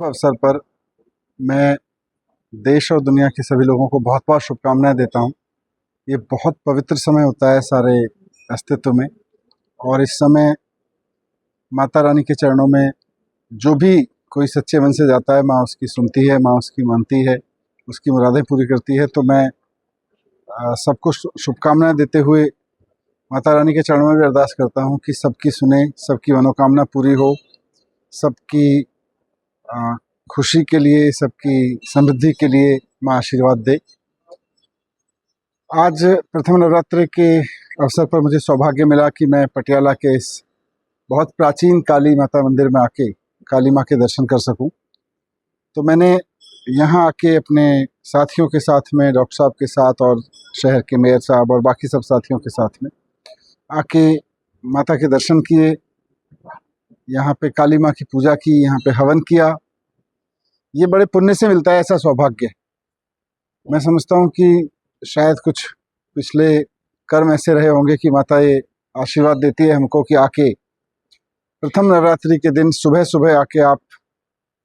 अवसर पर मैं देश और दुनिया के सभी लोगों को बहुत बहुत शुभकामनाएं देता हूं। ये बहुत पवित्र समय होता है सारे अस्तित्व में, और इस समय माता रानी के चरणों में जो भी कोई सच्चे मन से जाता है, माँ उसकी सुनती है, माँ उसकी मानती है, उसकी मुरादें पूरी करती है। तो मैं सबको शुभकामनाएं देते हुए माता रानी के चरणों में भी अरदास करता हूं कि सबकी सुने, सबकी मनोकामना पूरी हो, सबकी खुशी के लिए, सबकी समृद्धि के लिए माँ आशीर्वाद दे। आज प्रथम नवरात्रि के अवसर पर मुझे सौभाग्य मिला कि मैं पटियाला के इस बहुत प्राचीन काली माता मंदिर में आके काली माँ के दर्शन कर सकूं। तो मैंने यहाँ आके अपने साथियों के साथ में, डॉक्टर साहब के साथ और शहर के मेयर साहब और बाकी सब साथियों के साथ में आके माता के दर्शन किए, यहाँ पे काली माँ की पूजा की, यहाँ पे हवन किया। ये बड़े पुण्य से मिलता है ऐसा सौभाग्य। मैं समझता हूँ कि शायद कुछ पिछले कर्म ऐसे रहे होंगे कि माता ये आशीर्वाद देती है हमको कि आके प्रथम नवरात्रि के दिन सुबह सुबह आके आप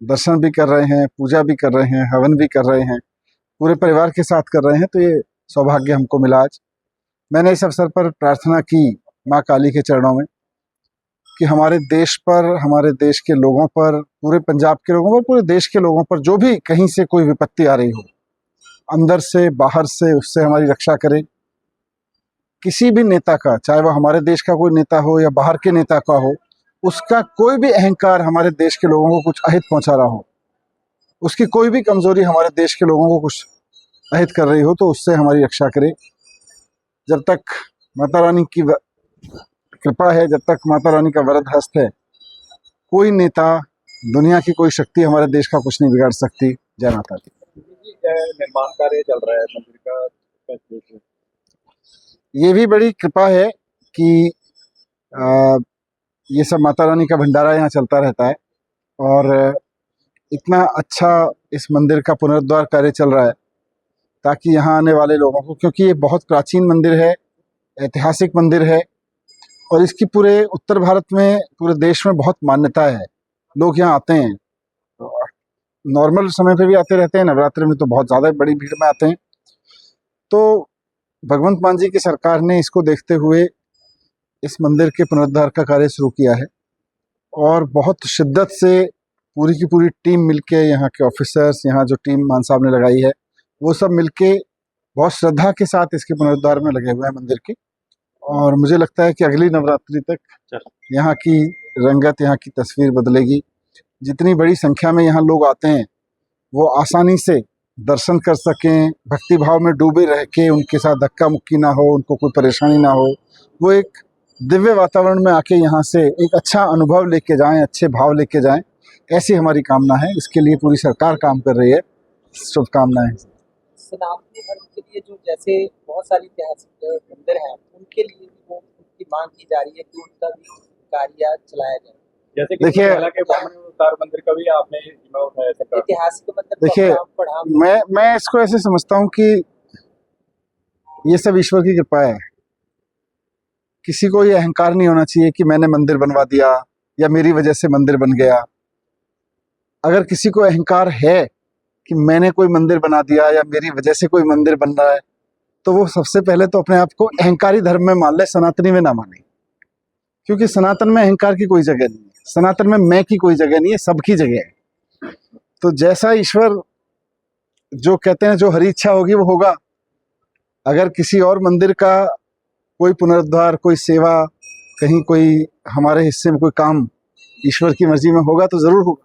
दर्शन भी कर रहे हैं, पूजा भी कर रहे हैं, हवन भी कर रहे हैं, पूरे परिवार के साथ कर रहे हैं। तो ये सौभाग्य हमको मिला आज। मैंने इस अवसर पर प्रार्थना की माँ काली के चरणों में कि हमारे देश पर, हमारे देश के लोगों पर, पूरे पंजाब के लोगों पर, पूरे देश के लोगों पर जो भी कहीं से कोई विपत्ति आ रही हो, अंदर से बाहर से, उससे हमारी रक्षा करें। किसी भी नेता का, चाहे वह हमारे देश का कोई नेता हो या बाहर के नेता का हो, उसका कोई भी अहंकार हमारे देश के लोगों को कुछ अहित पहुंचा रहा हो, उसकी कोई भी कमजोरी हमारे देश के लोगों को कुछ अहित कर रही हो, तो उससे हमारी रक्षा करे। जब तक माता रानी की कृपा है, जब तक माता रानी का वरद हस्त है, कोई नेता, दुनिया की कोई शक्ति हमारे देश का कुछ नहीं बिगाड़ सकती। जय माता दी। निर्माण कार्य चल रहा है मंदिर का, ये भी बड़ी कृपा है कि ये सब माता रानी का भंडारा यहाँ चलता रहता है, और इतना अच्छा इस मंदिर का पुनरुद्धार कार्य चल रहा है ताकि यहाँ आने वाले लोगों को, क्योंकि ये बहुत प्राचीन मंदिर है, ऐतिहासिक मंदिर है, और इसकी पूरे उत्तर भारत में, पूरे देश में बहुत मान्यता है। लोग यहाँ आते हैं, नॉर्मल समय पे भी आते रहते हैं, नवरात्रि में तो बहुत ज़्यादा बड़ी भीड़ में आते हैं। तो भगवंत मान जी की सरकार ने इसको देखते हुए इस मंदिर के पुनरुद्धार का कार्य शुरू किया है, और बहुत शिद्दत से पूरी की पूरी टीम मिलके, यहाँ के ऑफिसर्स, यहाँ जो टीम मान साहब ने लगाई है, वो सब मिलके बहुत श्रद्धा के साथ इसके पुनरुद्धार में लगे हुए हैं मंदिर के। और मुझे लगता है कि अगली नवरात्रि तक यहाँ की रंगत, यहाँ की तस्वीर बदलेगी। जितनी बड़ी संख्या में यहाँ लोग आते हैं, वो आसानी से दर्शन कर सकें, भक्ति भाव में डूबे रह के, उनके साथ धक्का मुक्की ना हो, उनको कोई परेशानी ना हो, वो एक दिव्य वातावरण में आके यहाँ से एक अच्छा अनुभव लेके जाएं, अच्छे भाव लेके जाएं, ऐसी हमारी कामना है। इसके लिए पूरी सरकार काम कर रही है। शुभकामनाएं। सनातनी धर्म के लिए जो जैसे बहुत सारी ऐतिहासिक मंदिर हैं, उनके लिए भी वो उनकी मांग की जा रही है कि उनका भी कार्य चलाया जाए। जैसे कि देखिए, अवतार मंदिर का भी आपने उठाया था, ऐतिहासिक मंदिर। देखिए, मैं इसको ऐसे समझता हूँ कि ये सब ईश्वर की कृपा है। किसी को ये अहंकार नहीं होना चाहिए कि मैंने मंदिर बनवा दिया या मेरी वजह से मंदिर बन गया। अगर किसी को अहंकार है कि मैंने कोई मंदिर बना दिया या मेरी वजह से कोई मंदिर बन रहा है, तो वो सबसे पहले तो अपने आप को अहंकारी धर्म में मान ले, सनातनी में ना माने। क्योंकि सनातन में अहंकार की कोई जगह नहीं है, सनातन में मैं की कोई जगह नहीं है, सबकी जगह है। तो जैसा ईश्वर जो कहते हैं, जो हरी इच्छा होगी वो होगा। अगर किसी और मंदिर का कोई पुनरुद्धार, कोई सेवा, कहीं कोई हमारे हिस्से में कोई काम ईश्वर की मर्जी में होगा तो जरूर होगा।